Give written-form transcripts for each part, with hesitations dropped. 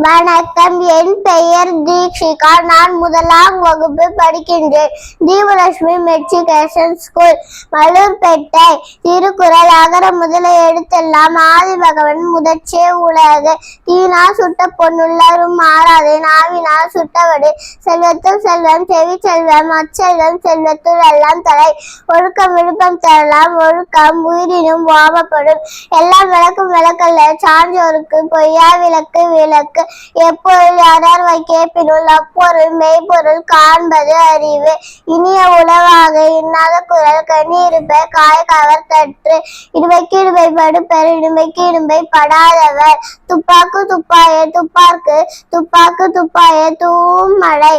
வணக்கம், என் பெயர் தீக்ஷிகா. நான் முதலாம் வகுப்பு படிக்கின்றேன். Deepalakshmi matriculation school, Malurpettai. திருக்குறள். அகர முதல எழுத்தெல்லாம் ஆதி பகவன் முதற்றே உலகு. தீயினால் சுட்ட பொன்னுள்ளரும் மாறாதே, நாவினால் சுட்டவடு. செல்வத்துள் செல்வம், செவி செல்வம், அச்செல்வம், செல்வத்துள் எல்லாம் தலை. ஒழுக்கம் விழுப்பம் தரலாம், ஒழுக்கம் உயிரினும் வாமப்படும். எல்லாம் விளக்கும் விளக்கல்ல, சான்றோருக்கு பொய்யா விளக்கு விளக்கு. எப்பொருள் யாரார் கேட்பினுள் அப்பொருள் மெய்ப்பொருள் காண்பது அறிவு. இனிய உளவாக இன்னாத குரல் கனி இருப்ப காய் கவர் தற்று. இடும்பைக்கு இடும்பை படுப்பர், இடும்பைக்கு இடும்பை படாதவர். துப்பாக்கு துப்பாய துப்பார்க்கு, துப்பாக்கு துப்பாய தூமழை.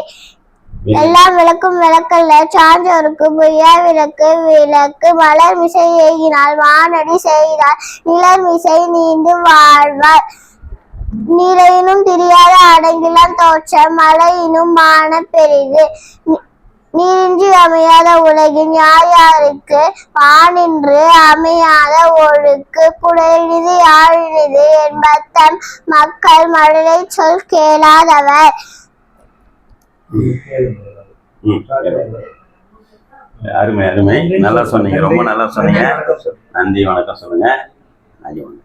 எல்லாம் விளக்கும் விளக்கல்ல, சான்றோருக்கு பொய்யா விளக்கு விளக்கு. மலர் மிசை ஏகினால் வானடி செய்தால், நிலர் மிசை நீண்டு வாழ்வார். நீரையினும் திரியாத அடங்கிலான் தோற்றம், மழையினும் மான பெரிது. நீரின்றி அமையாத உலகின் யார் யாருக்கு, வானின்று அமையாத ஒழுக்கு. புலரினிது யாழினிது என்பத்தம், மக்கள் மழலை சொல் கேளாதவர். அருமை அருமை, நல்லா சொன்னீங்க, ரொம்ப நல்லா சொன்னீங்க. நன்றி, வணக்கம் சொல்லுங்க. நன்றி, வணக்கம்.